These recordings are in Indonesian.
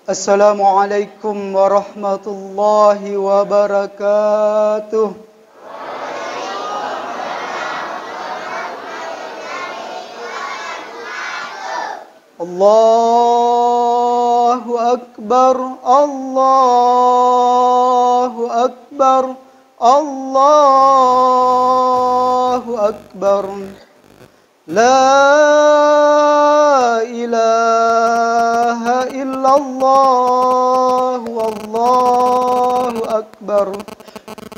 Assalamualaikum warahmatullahi wabarakatuh. Allahu Akbar, Allahu Akbar, Allahu Akbar. La ilaha illallah, wallahu akbar.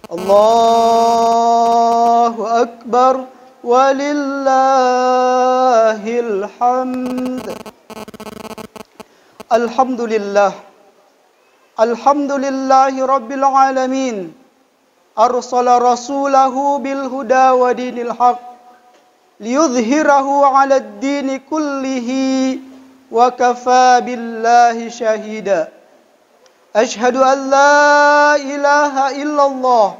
Allahu akbar, walillahil hamd. Alhamdulillah. Alhamdulillahi rabbil alamin. Arsala rasulahu bil huda wa dinil haq liyudhhirahu 'ala ad-dini kullihi wa kafa billahi shahida. Ashhadu an la ilaha illallah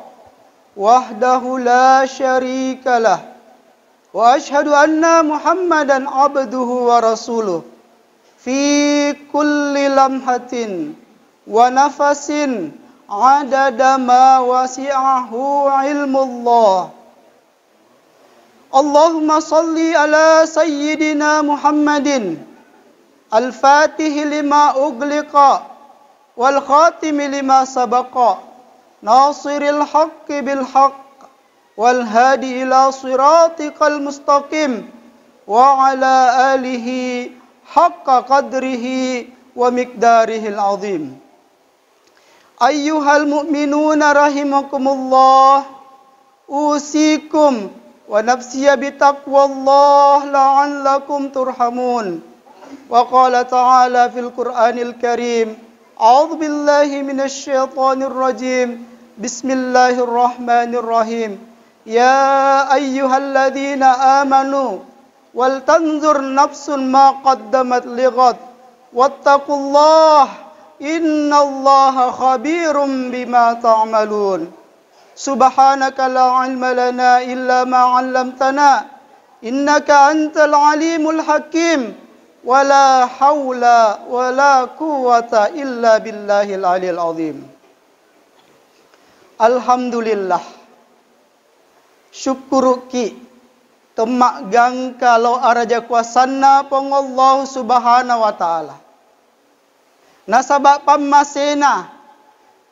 wahdahu la syarika lah wa ashhadu anna Muhammadan 'abduhu wa rasuluh fi kulli lamhatin wa nafasin 'adada ma wasi'ahu ilmullah. Allahumma salli ala sayyidina Muhammadin al-fatihi lima ugliqa wal khatimi lima sabaqa nasiril haqqi bil haqq wal hadi ila siratikal mustaqim wa ala alihi haqqa qadrihi wa miqdarihil azim. Ayyuhal mu'minuna rahimakumullah, usikum wa nafsiya bitaqwallah la'allakum turhamun. Wa qala ta'ala fil Qur'anil Karim, a'udzu billahi minasy syaithanir rajim. Bismillahirrahmanirrahim. Ya ayyuhalladzina amanu wal tanzur nafsun ma qaddamat lighad wattaqullaha innallaha khabirum bima ta'malun. Subhanaka la ilma lana illa ma 'allamtana innaka antal alimul hakim wa la haula wa la quwwata illa billahil aliyil azim. Alhamdulillah. Syukuruki temak gang kalau araja kuasanna pengallahu subhanahu wa ta'ala. Nasabak pammasena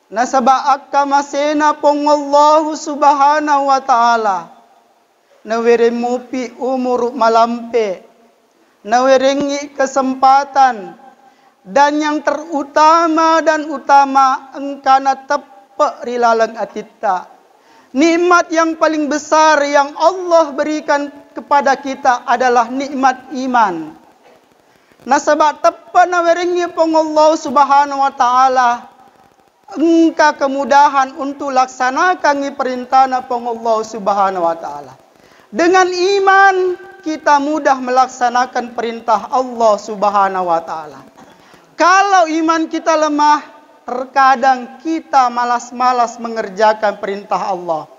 nasaba akka masena pongallahu subhanahu wa ta'ala. Nawere mupi umur malampe, nawerengi kesempatan, dan yang terutama dan utama engkana tepe rilalang atita. Nikmat yang paling besar yang Allah berikan kepada kita adalah nikmat iman. Nasaba tepe nawerengi pongallahu subhanahu wa ta'ala engka kemudahan untuk laksanakan perintah Allah subhanahu wa ta'ala. Dengan iman kita mudah melaksanakan perintah Allah subhanahu wa ta'ala. Kalau iman kita lemah, terkadang kita malas-malas mengerjakan perintah Allah.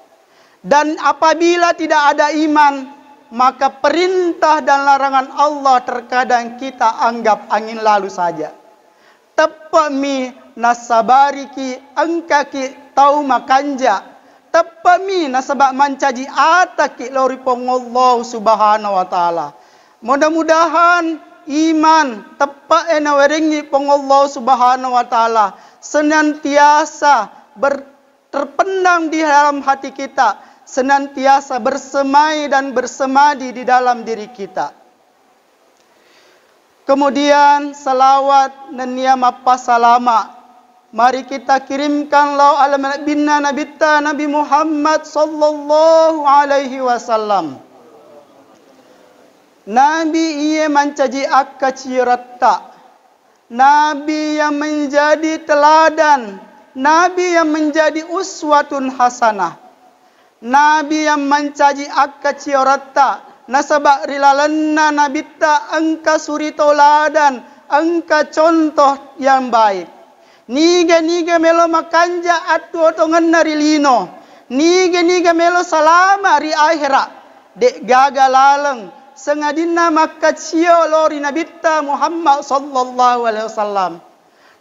Dan apabila tidak ada iman, maka perintah dan larangan Allah terkadang kita anggap angin lalu saja. Tepami nasabariki angkaki tau makanja tepami nasabak mancaji ataki lori pongollahu subhanahu wa ta'ala. Mudah-mudahan iman tepa enawerengi pongollahu subhanahu wa ta'ala senantiasa terpendam di dalam hati kita, senantiasa bersemai dan bersemadi di dalam diri kita. Kemudian salawat dan niyama pasalama mari kita kirimkan lau ala binna nabita Nabi Muhammad sallallahu alaihi wasallam. Nabi ia mencaji akka ciratta, Nabi yang menjadi teladan, Nabi yang menjadi uswatun hasanah, Nabi yang mencaji akka ciratta. Nasabak rilalanna nabita angka suri toladan, angka contoh yang baik. Niga melo makanja atu otongan nari lino. Niga melo salama ri akhirat. Dek gagalaleng sengadina maka cio lori nabita Muhammad sallallahu alaihi wasallam.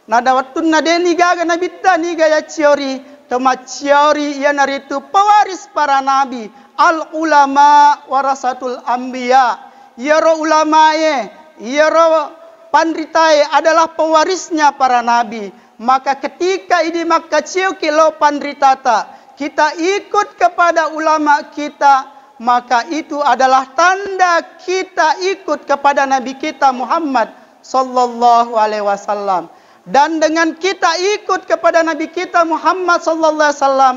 Nada waktu nadeni gaga nabita ni gaya ciori, temat ciori ia naritu pewaris para nabi, al ulama warasatul anbiya. Yaro ulamae, yaro pandritae adalah pewarisnya para nabi. Maka ketika ini maka ciu kilo pandritata, kita ikut kepada ulama kita, maka itu adalah tanda kita ikut kepada Nabi kita Muhammad sallallahu alaihi wasallam. Dan dengan kita ikut kepada Nabi kita Muhammad sallallahu alaihi wasallam,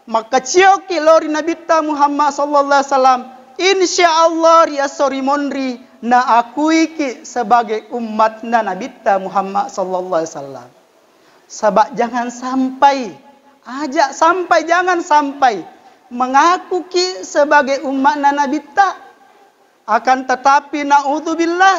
maka cioki lori Nabi kita Muhammad sallallahu alaihi wasallam, insyaallah ria sori monri na akui ki sebagai umatna Nabi kita Muhammad sallallahu alaihi wasallam. Sabak jangan sampai, ajak sampai jangan sampai mengaku ki sebagai umatna Nabi kita, akan tetapi naudzubillah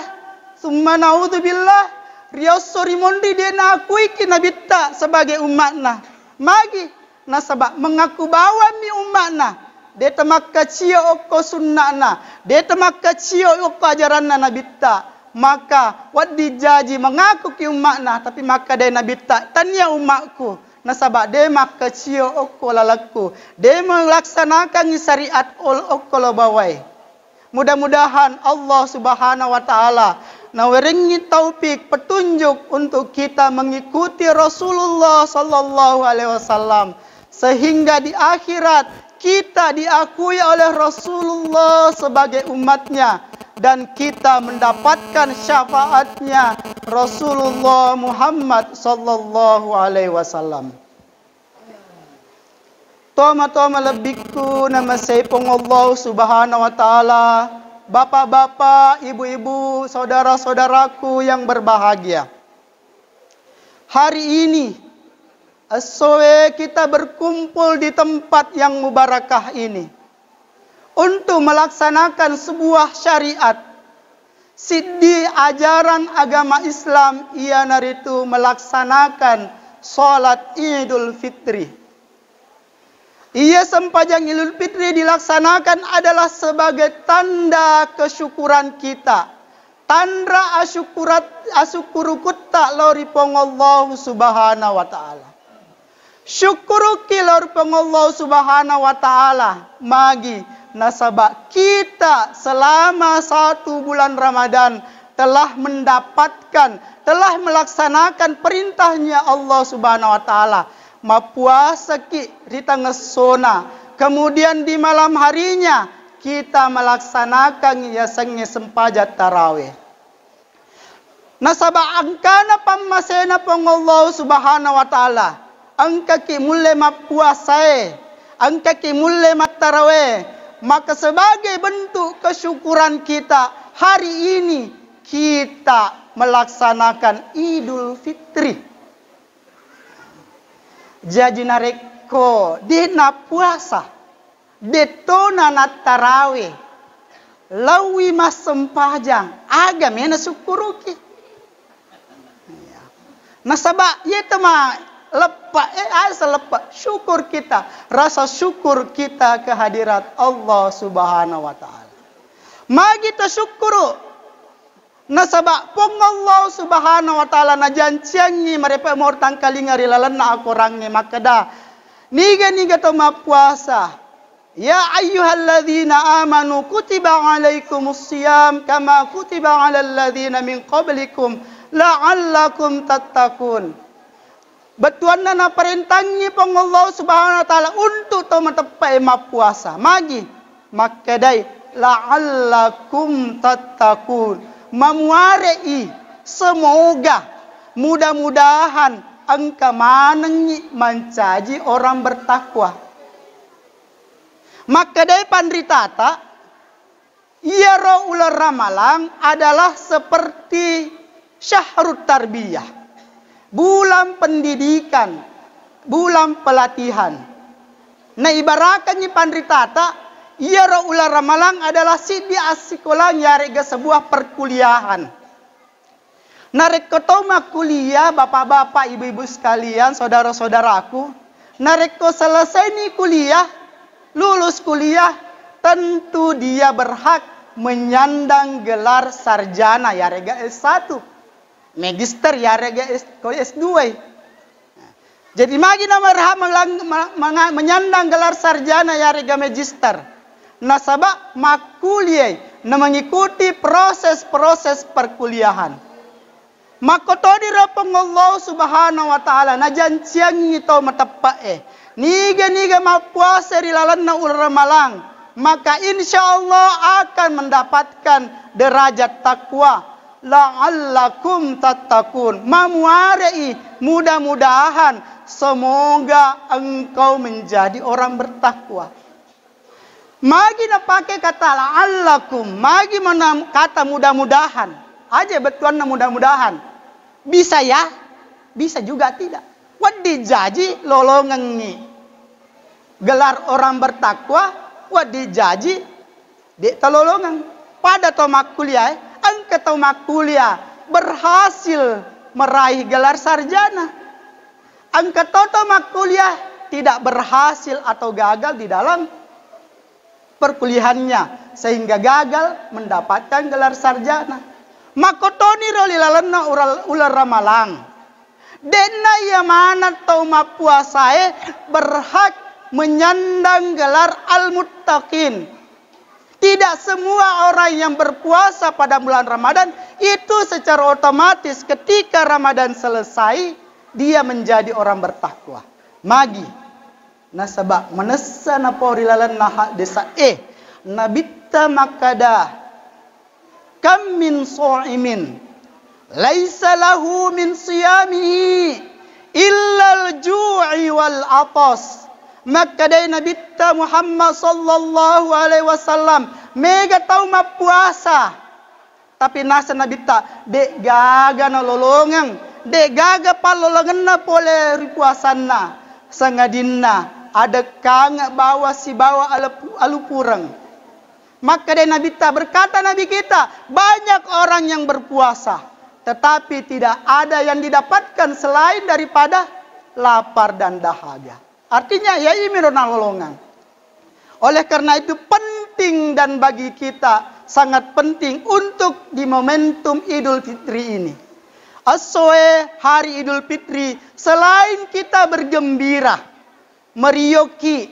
summa naudzubillah riosori mondi dia nakui ki Nabi ta sebagai umatna. Magi na sabak mengaku bawa mi umatna. Dia temak kacio oko sunnahna. Dia temak kacio oko ajaranna Nabi ta. Maka wat dijaji mengaku ki umatna, tapi maka dia Nabi ta tanya umatku. Na sabak dia mak kacio oko lalaku. Dia melaksanakan syariat oko lobawai. Mudah-mudahan Allah Subhanahu wa taala naweringi taufik petunjuk untuk kita mengikuti Rasulullah sallallahu alaihi wasallam sehingga di akhirat kita diakui oleh Rasulullah sebagai umatnya dan kita mendapatkan syafaatnya Rasulullah Muhammad sallallahu alaihi wasallam. Toma lebihku nama saipong Allah Subhanahu wa taala. Bapak-bapak, ibu-ibu, saudara-saudaraku yang berbahagia. Hari ini, esok kita berkumpul di tempat yang mubarakah ini. Untuk melaksanakan sebuah syariat. Di ajaran agama Islam, ia naritu melaksanakan sholat Idul Fitri. Ia sempajang Idul Fitri dilaksanakan adalah sebagai tanda kesyukuran kita. Tanda asyukurukutta lori Allah Subhanahu wa taala. Syukuruki lori Allah Subhanahu wa taala. Magi nasabak kita selama 1 bulan Ramadan telah mendapatkan, telah melaksanakan perintahnya Allah Subhanahu wa taala. Mapuasa ki di tengah sona. Kemudian di malam harinya kita melaksanakan yasangnya sempajat tarawih. Nasaba angkana pamasena pong Allah Subhanahu wa taala. Angka ki mulle mapuasae, angka ki mulle tarawih. Maka sebagai bentuk kesyukuran kita hari ini kita melaksanakan Idul Fitri. Jadi nareko dina puasa, detona na tarawih, lawi mas sempajang, agamena syukuruki. Nasaba yaitu mah lepa, asal lepa syukur kita, rasa syukur kita kehadirat Allah Subhanahu wa taala. Magi syukuru. Nasaba pong Allah Subhanahu wa taala na janjiangi mereka mortang kalingari lalan na akorangnya makada niga to mapuasa. Ya ayyuhalladzina amanu kutiba alaikumus siyam kama kutiba alal ladzina min qablikum la'allakum tattaqun. Betuan na perintangi pong Allah Subhanahu wa taala untuk to matepai mapuasa. Magi makadai la'allakum tattaqun. Memuarei semoga mudah-mudahan engkau manengi mencaji orang bertakwa. Maka dari pandritata ia ular ramalang adalah seperti syahrut tarbiyah, bulan pendidikan, bulan pelatihan. Nah ibaratnya pandritata ia ular ramalang adalah sidi asikolah nyarega sebuah perkuliahan. Narek ketoma kuliah bapak-bapak ibu-ibu sekalian saudara-saudaraku. Narek selesai nih kuliah, lulus kuliah, tentu dia berhak menyandang gelar sarjana yarega S1. Magister ya rega S2. Jadi magi nama berhak menyandang gelar sarjana ya rega magister. Nasabak makuliah na mengikuti proses-proses perkuliahan. Makotodi rapong Allah subhanahu wa ta'ala na janjiang ito matapae. Niga mapuasa rilalan na ulramalang. Maka insya Allah akan mendapatkan derajat takwa. La'allakum tattaqun. Mamuarei mudah-mudahan semoga engkau menjadi orang bertakwa. Magi na pakai kata la'allakum, magi mana kata mudah-mudahan. Aja betuan na mudah-mudahan. Bisa ya, bisa juga tidak. Wadi jaji lolongan ni. Gelar orang bertakwa, wadi jaji dek talolongan. Pada tomak kuliah, angka tomak kuliah berhasil meraih gelar sarjana. Angka tomak kuliah tidak berhasil atau gagal di dalam perkuliahannya sehingga gagal mendapatkan gelar sarjana. Makotoni rolilalana ular ramalang. Dena ya mana tau mapuasae berhak menyandang gelar al-muttaqin. Tidak semua orang yang berpuasa pada bulan Ramadan itu secara otomatis ketika Ramadan selesai dia menjadi orang bertakwa. Magi nasabak manessa na porilalan naha desa nabitta makada kam min sha'imin laisa lahu min siyamihi illa al-ju'i wal atas. Maka dari Nabi Muhammad sallallahu alaihi wasallam mega tau mapuasa tapi nasa Nabi dek gaga na lolongan dek gaga palolongan na pole puasanna sangadinna ada kang bawa si bawa alupurang. Maka dari Nabi berkata Nabi kita banyak orang yang berpuasa tetapi tidak ada yang didapatkan selain daripada lapar dan dahaga. Artinya ya imirona lolongan. Oleh karena itu penting dan bagi kita sangat penting untuk di momentum Idul Fitri ini. Asoe hari Idul Fitri selain kita bergembira, merioki,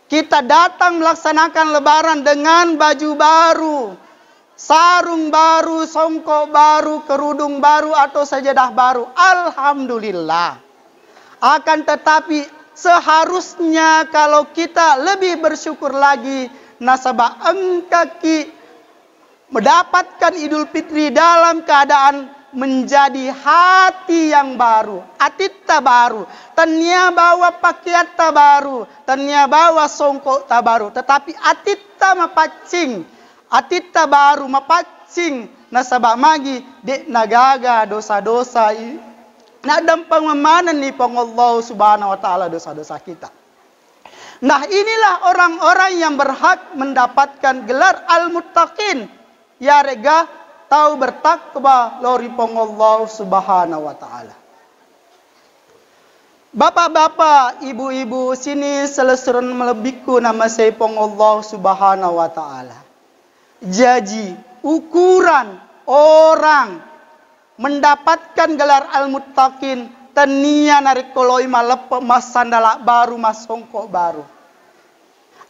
kita datang melaksanakan lebaran dengan baju baru, sarung baru, songkok baru, kerudung baru atau sajadah baru. Alhamdulillah. Akan tetapi seharusnya kalau kita lebih bersyukur lagi nasabah engkaki mendapatkan Idul Fitri dalam keadaan menjadi hati yang baru, atita baru, tanya bawa pakaian baru, tanya bawa songkok baru, tetapi atita mapacing, atita baru mapacing nasabah magi dek nagaga dosa-dosa nak dampang memanen ni pang Allah subhanahu wa ta'ala dosa-dosa kita. Nah inilah orang-orang yang berhak mendapatkan gelar al-muttaqin. Ya rega tahu bertakwa lori pang Allah subhanahu wa ta'ala. Bapak-bapak, ibu-ibu sini selesuran melebiku nama saya pang Allah subhanahu wa ta'ala. Jadi ukuran orang mendapatkan gelar al-muttaqin tenia narik koloi malep mas sandala baru mas songkok baru.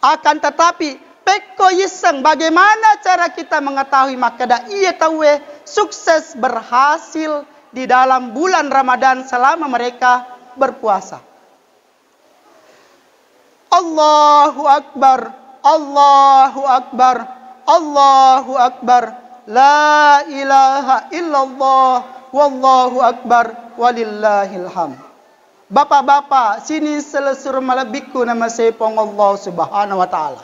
Akan tetapi peko yiseng bagaimana cara kita mengetahui makada ia tahu sukses berhasil di dalam bulan Ramadan selama mereka berpuasa. Allahu akbar, Allahu akbar, Allahu akbar. La ilaha illallah wallahu akbar walillahil hamd. Bapak-bapak, sini selesur malabiku nama saya pong Allah subhanahu wa ta'ala.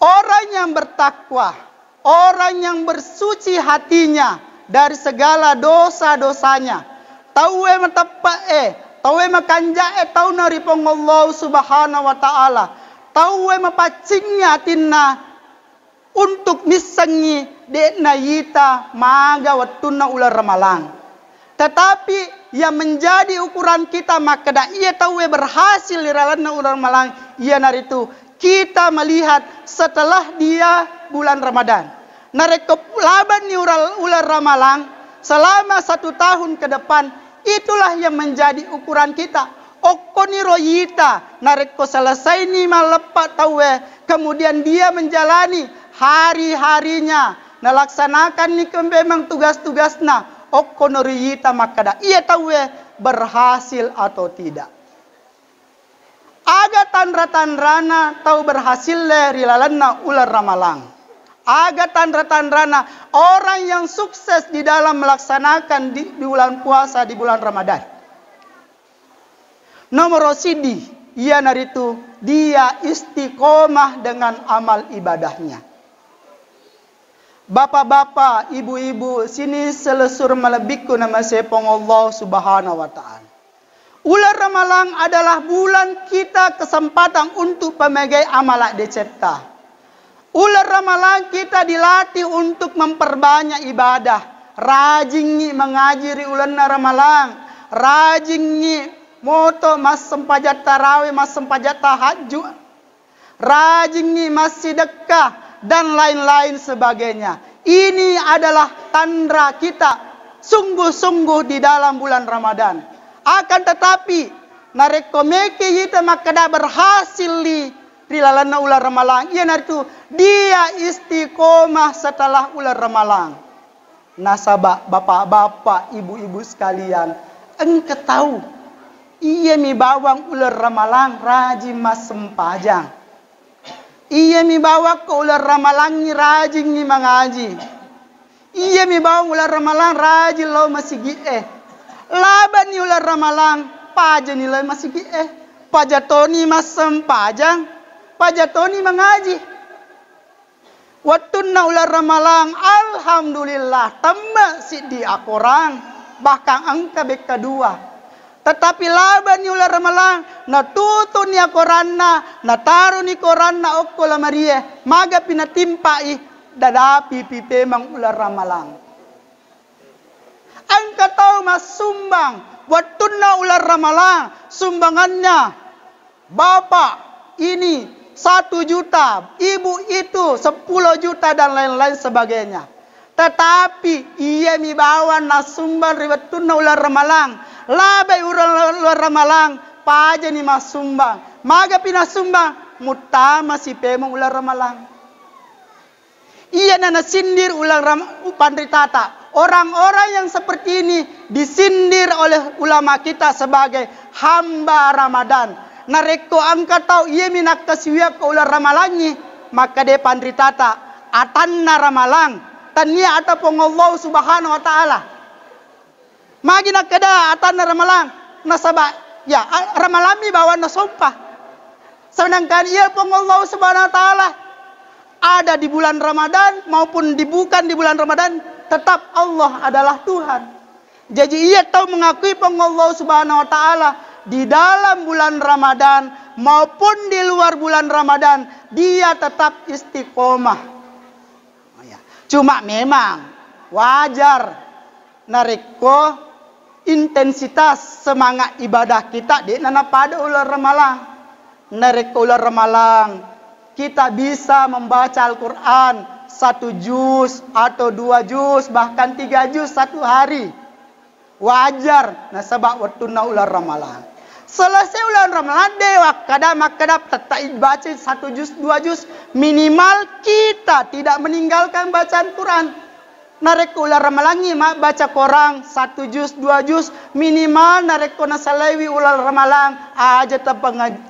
Orang yang bertakwa, orang yang bersuci hatinya dari segala dosa-dosanya. Tahu matapa tahu makanja tahu nari pong Allah subhanahu wa ta'ala. Tahu mapacingnya tinna untuk misangi dek nayita maga watuna ular ramalang. Tetapi yang menjadi ukuran kita maka dah ia tahu berhasil di ralana ular ramalang ia naritu kita melihat setelah dia bulan Ramadan. Narek laban ni ular ramalang selama 1 tahun ke depan. Itulah yang menjadi ukuran kita. Okoni royita nareko selesai ni malepak tawe, kemudian dia menjalani hari-harinya, melaksanakan ni memang tugas-tugasna. Okoni royita makada ia tawe berhasil atau tidak. Aga tandra-tandrana tahu berhasil le rilalanna ular ramalang. Aga tandra-tandrana orang yang sukses di dalam melaksanakan di bulan puasa di bulan Ramadan. Nomor sidi, ia naritu dia istiqomah dengan amal ibadahnya. Bapak-bapak, ibu-ibu, sini selesur melebiku nama sepong Allah Subhanahu wa Ta'ala. Ular Ramalang adalah bulan kita kesempatan untuk pemegai amalak decipta. Ular Ramalang kita dilatih untuk memperbanyak ibadah. Rajin mengaji ular Ramalang. Rajin moto mas sempajat tarawih, mas sempajat tahajud. Rajin mas sedekah dan lain-lain sebagainya. Ini adalah tanda kita sungguh-sungguh di dalam bulan Ramadan. Akan tetapi narekomeke kita makada berhasil di lalana ular Ramalang. Ia naritu dia istiqomah setelah ular Ramalang. Nasabah bapak-bapak, ibu-ibu sekalian, engkau tahu ia mi bawang ular Ramalang rajin mas sempajang. Ia mi bawa ke ular Ramalang ni rajin ni mengaji. Ia mi bawang ular Ramalang rajin lo masih gieh. Laban ni ular Ramalang paja ni lo masih gieh. Pajatoni mas sempajang. Pajatoni mengaji. Waktu na ular Ramalang, alhamdulillah, tambah si dia korang, bahkan angka beka 2. Tetapi laban ni ular Ramalang, na tutu ni koranna, na taru ni koranna okko la marie, maga pinatimpai, dadapi pipemang ular Ramalang. Angka tahu mas sumbang, waktu na ular Ramalang, sumbangannya, bapak ini 1 juta, ibu itu 10 juta dan lain-lain sebagainya. Tetapi ia mi bawa nasumban riwatun ular Ramalang, labai ular Ramalang, paja ni masumbang, maga pinasumbang, mutama si pemong ular Ramalang. Ia nana sindir ular pandritata. Orang-orang yang seperti ini disindir oleh ulama kita sebagai hamba Ramadan. Nareko angka tahu ia minak kasiwia ke ular Ramalangi, maka dia pandritata atanna Ramalang tania atapong Allah Subhanahu wa Ta'ala. Magi nak kada atanna Ramalang nasaba ya Ramalami bawa nasumpah. Sedangkan ia pong Allah Subhanahu wa Ta'ala ada di bulan Ramadan maupun bukan di bulan Ramadan, tetap Allah adalah Tuhan. Jadi ia tahu mengakui pong Allah Subhanahu wa Ta'ala di dalam bulan Ramadan maupun di luar bulan Ramadan, dia tetap istiqomah. Cuma memang wajar nareko intensitas semangat ibadah kita di nana pada ular Ramalang. Nareko ular Ramalang kita bisa membaca Al-Quran 1 juz atau 2 juz bahkan 3 juz 1 hari. Wajar nasabak waktu na ular Ramalang. Selesai ular Ramalan dewa kadang-kadang tetap baca 1 juz 2 juz, minimal kita tidak meninggalkan bacaan Quran. Nareko ular Ramalangi baca korang 1 juz 2 juz, minimal nareko nasalewi ular Ramalang aja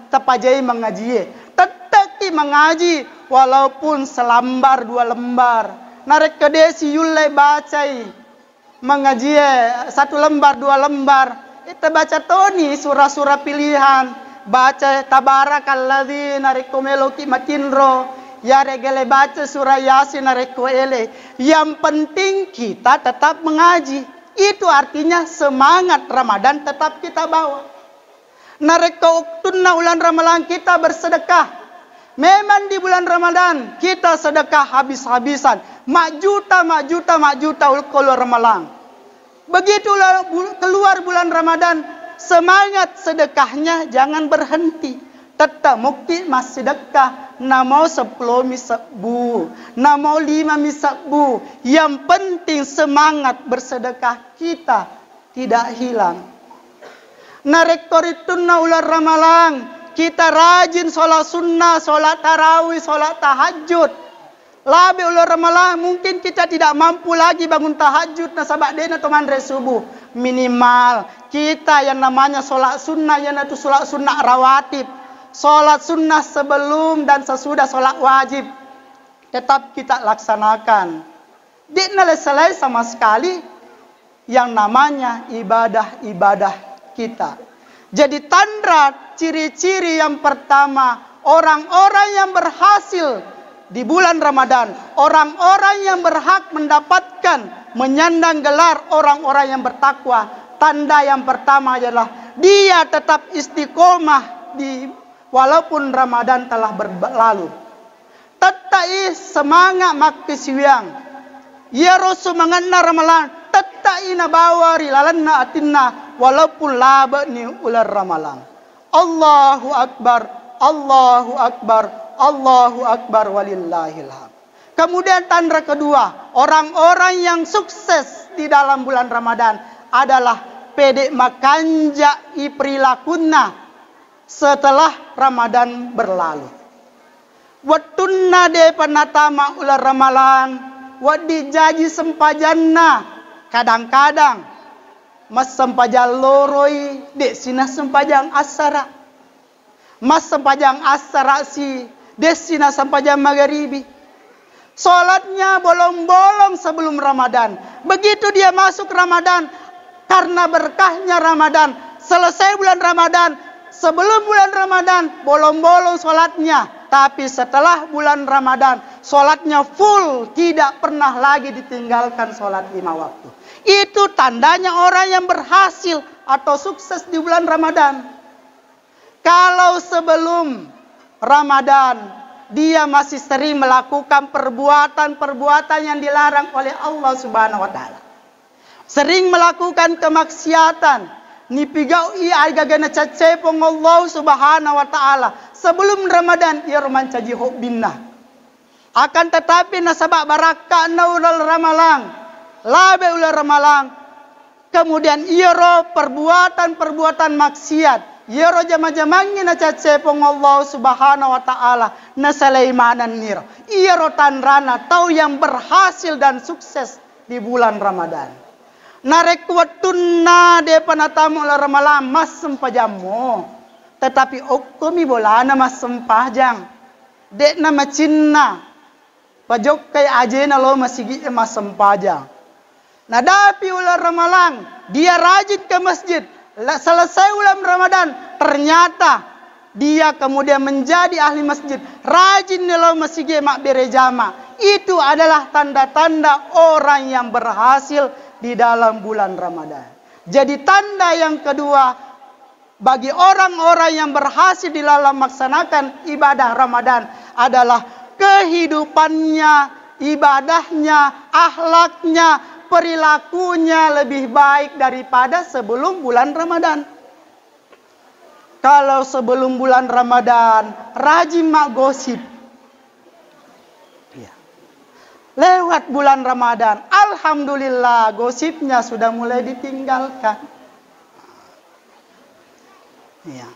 tepajai mengaji. Tetap mengaji walaupun selembar 2 lembar. Nareko desi yulai bacai mengaji 1 lembar 2 lembar. Kita baca toni surah-surah pilihan, baca tabarakalladzi nareko meloki matinro, ya regele baca surah Yasin nareko ele. Yang penting kita tetap mengaji. Itu artinya semangat Ramadan tetap kita bawa. Nareko tunna ulan Ramalan kita bersedekah. Memang di bulan Ramadan kita sedekah habis-habisan, mak juta ulkolo Ramalan. Begitu keluar bulan Ramadan, semangat sedekahnya jangan berhenti. Tetap mukti mas sedekah, na mau 10 misabu, na mau 5 misabu. Yang penting semangat bersedekah kita tidak hilang. Na rektor itu na ular ramalang, kita rajin sholat sunnah, sholat tarawih, sholat tahajud. Labe ular ramalang, mungkin kita tidak mampu lagi bangun tahajud na sabak dena atau mandre subuh. Minimal kita yang namanya sholat sunnah, yang itu sholat sunnah rawatib, sholat sunnah sebelum dan sesudah sholat wajib, tetap kita laksanakan. Tidak selesai sama sekali yang namanya ibadah-ibadah kita. Jadi tanda ciri-ciri yang pertama, orang-orang yang berhasil di bulan Ramadan, orang-orang yang berhak mendapatkan menyandang gelar orang-orang yang bertakwa. Tanda yang pertama adalah dia tetap istiqomah walaupun Ramadan telah berlalu. Tetai semangat makisiwiang. Ya Rasul mengenal Ramalan, tetai na bawari lalanna atinna walaupun laba ni ular Ramalan. Allahu Akbar, Allahu Akbar, Allahu Akbar walillahilham. Kemudian tanda kedua, orang-orang yang sukses di dalam bulan Ramadan adalah pedek makanja perilakunna setelah Ramadan berlalu. Watunna de panatama ular ramalan, wadi jaji sempajanna, kadang-kadang mas sempajang loroi, dek sina sempajang asara. Mas sempajang asara si, dek sina sempajang magharibi. Sholatnya bolong-bolong sebelum Ramadan. Begitu dia masuk Ramadan, karena berkahnya Ramadan, selesai bulan Ramadan, sebelum bulan Ramadan, bolong-bolong sholatnya. Tapi setelah bulan Ramadan, sholatnya full, tidak pernah lagi ditinggalkan sholat 5 waktu. Itu tandanya orang yang berhasil atau sukses di bulan Ramadan. Kalau sebelum Ramadan, dia masih sering melakukan perbuatan-perbuatan yang dilarang oleh Allah Subhanahu wa taala. Sering melakukan kemaksiatan, nipigau ia agagana cacepong Allah Subhanahu wa taala. Sebelum Ramadan ia romanca jihok binnah. Akan tetapi nasabak barakah naulal ramalang, labe ular ramalang. Kemudian ia roh perbuatan-perbuatan maksiat. Yero jama-jamangnya na cacepong Allah Subhanahu wa taala na Sulaimanan niro. Yero tanrana tau yang berhasil dan sukses di bulan Ramadan. Narek watunna de panatamu la ramalam mas sempajamo. Tetapi okkomi bolana mas sempajang. Dek na macinna. Pajok kay ajena lo masigi mas sempajang. Nadapi ular ramalang, dia rajin ke masjid. Selesai bulan Ramadan, ternyata dia kemudian menjadi ahli masjid. Rajin nelo masjid mak berejama. Itu adalah tanda-tanda orang yang berhasil di dalam bulan Ramadan. Jadi tanda yang kedua bagi orang-orang yang berhasil di dalam melaksanakan ibadah Ramadan adalah kehidupannya, ibadahnya, akhlaknya, perilakunya lebih baik daripada sebelum bulan Ramadan. Kalau sebelum bulan Ramadan rajin mak gosip, ya. Lewat bulan Ramadan, alhamdulillah gosipnya sudah mulai ditinggalkan. Ya.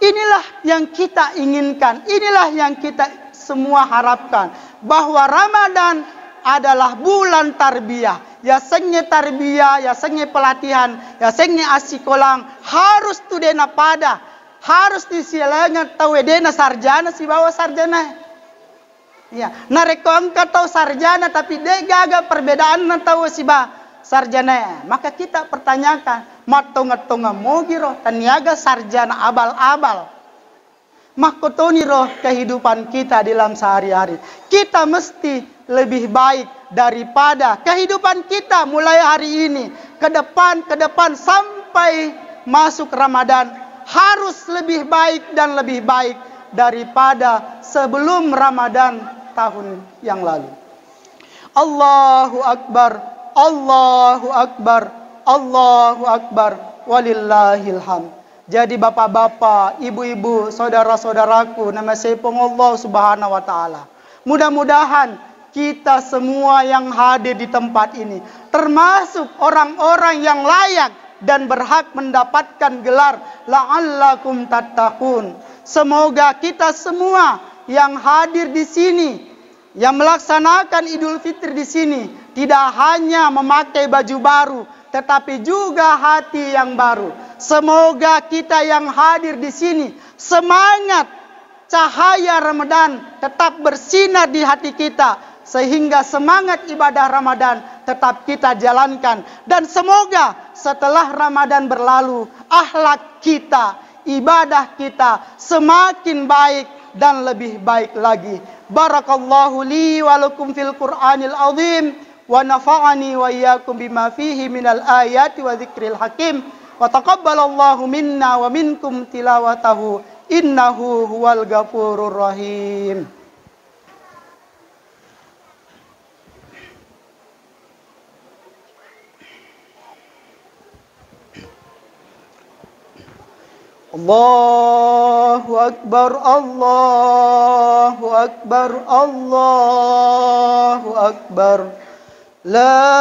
Inilah yang kita inginkan, inilah yang kita semua harapkan, bahwa Ramadan adalah bulan tarbiyah. Ya sengnya tarbiyah, ya sengnya pelatihan, ya sengnya asikolang harus tu dena pada, harus disilangan tahu dena sarjana si bawa sarjana. Ya, nareko angka tahu sarjana tapi dia gagal perbedaan tahu si bawa sarjana. Maka kita pertanyakan, matonga-tonga mogiro taniaga sarjana abal-abal. Makotoni roh kehidupan kita dalam sehari-hari. Kita mesti lebih baik daripada kehidupan kita mulai hari ini ke depan sampai masuk Ramadan harus lebih baik dan lebih baik daripada sebelum Ramadan tahun yang lalu. Allahu Akbar, Allahu Akbar, Allahu Akbar, walillahilham. Jadi bapak-bapak, ibu-ibu, saudara-saudaraku, nama saya Allah Subhanahu wa taala. Mudah-mudahan kita semua yang hadir di tempat ini, termasuk orang-orang yang layak dan berhak mendapatkan gelar la'allakum tattaqun. Semoga kita semua yang hadir di sini, yang melaksanakan Idul Fitri di sini, tidak hanya memakai baju baru, tetapi juga hati yang baru. Semoga kita yang hadir di sini, semangat cahaya Ramadan tetap bersinar di hati kita, sehingga semangat ibadah Ramadan tetap kita jalankan. Dan semoga setelah Ramadan berlalu, akhlak kita, ibadah kita semakin baik dan lebih baik lagi. Barakallahu li wa lakum fil Qur'anil azim, wa nafa'ani wa iyyakum bima fihi minal ayati wa dzikril hakim, wa taqabbalallahu minna wa minkum tilawatahu, innahu huwal ghafurur rahim. Allahu Akbar, Allahu Akbar, Allahu Akbar. La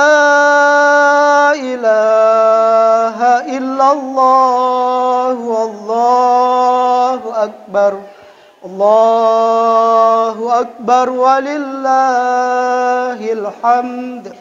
ilaha illallah, Allahu Akbar. Allahu Akbar walillahil hamd.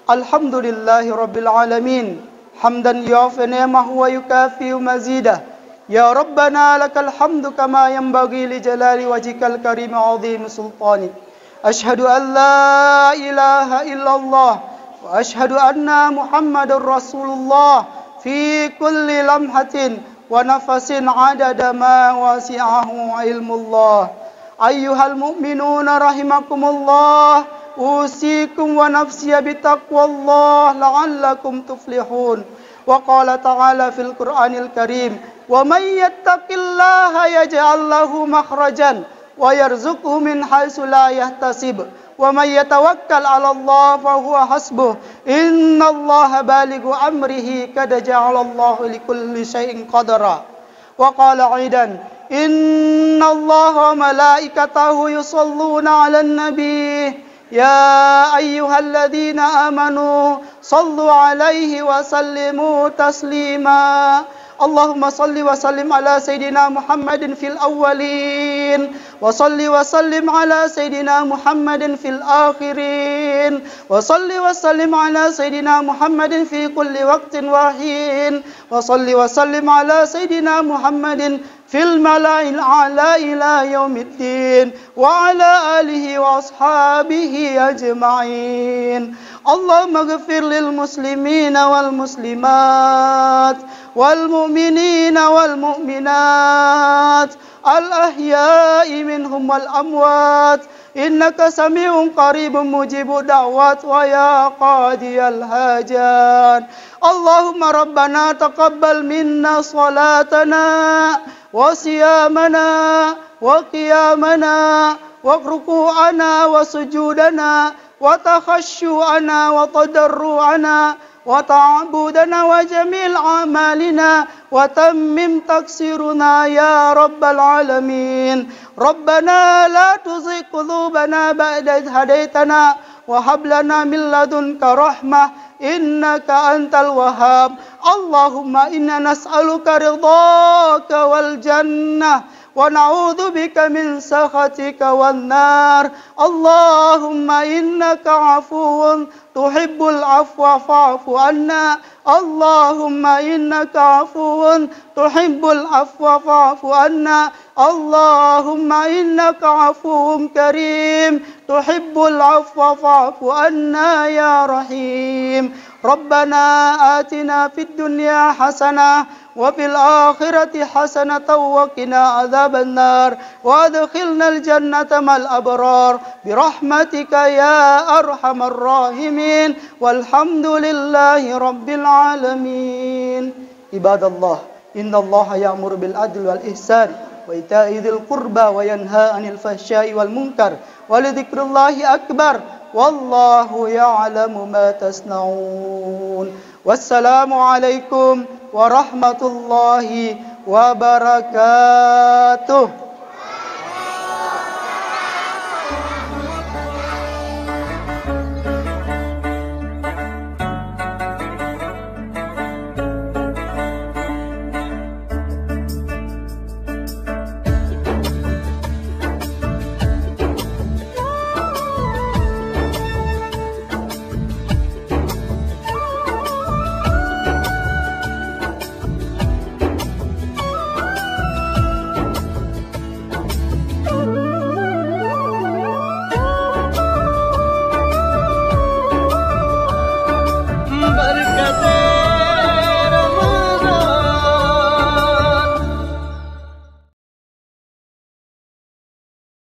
Alhamdulillahi rabbil alamin. Hamdan yuafi ni'amahu wa yukafi mazidah. Ya Rabbana lakal hamdu kama yanbaghi li jalali wajhikal karim azim sultanik. Ashhadu an la ilaha illallah wa ashhadu anna Muhammadar Rasulullah fi kulli lamhatin wa nafasin adada ma wasi'ahu ilmullah. Ayyuhal mu'minuna rahimakumullah, usikum wa nafsiya bitaqwallah la'allakum tuflihun. Wa qala ta'ala fil Qur'anil Karim, wa may yattaqillaha yaj'al lahu makhrajan wa yarzuqhu min haitsu la yahtasib, wa may yatawakkal 'ala Allah fa huwa hasbuh, innallaha balighu amrihi qad ja'ala Allahu likulli syai'in qadara. Wa qala 'aidan, innallaha wa malaikatahu yusholluna 'alan nabiy, ya ayyuhalladzina amanu sallu 'alaihi wa sallimu taslima. Allahumma salli wa sallim ala Sayyidina Muhammadin fil awwalin, wa salli wa sallim ala Sayyidina Muhammadin fil akhirin, wa salli wa sallim ala Sayyidina Muhammadin fi kulli waqtin wa hin, wa salli wa sallim ala Sayyidina Muhammadin fil mala'il a'la ila yaumiddin, wa ala alihi wa ashabihi ajma'in. Allahumma ghfir lil muslimina wal muslimat wal mu'minina wal mu'minat al ahya'i minhum wal amwat, innaka sami'un qaribun mujibud da'wat wa ya qadiyal hajat. Allahumma rabbana taqabbal minna salatana wa siyamana wa qiyamana wa ruku'ana wa sujudana wa takhashu'ana wa tadarru'ana wa ta'budana wa jamil amalina wa tammim taksiruna ya rabbal alamin. Rabbana la tuzigh qulubana ba'da idh hadaitana wa hab lana min ladunka rahmah innaka antal wahhab. Allahumma inna nas'aluka ridhaka wal jannah wa na'udzu bika min sakhatika wan nar. Allahumma innaka 'afuwun tuhibbul afwa fa'fu anna. Allahumma innaka 'afuwun tuhibbul afwa fa'fu anna. Allahumma innaka 'afuwun karim tuhibbul afwa fa'fu anna ya rahim. Rabbana atina fid dunya hasanah wa fil akhirati hasanatan wa qina adzaban nar wa adkhilnal jannata mal abrar bi rahmatika ya arhamar rahimin walhamdulillahi rabbil alamin. Ibadallah, innallaha ya'muru bil adli wal ihsan wa ita'i dzil qurba wa yanha 'anil fahsya'i wal munkar wa lidzikrillahi akbar wallahu ya'lamu ma tasna'un. Wassalamu alaikum warahmatullahi wabarakatuh.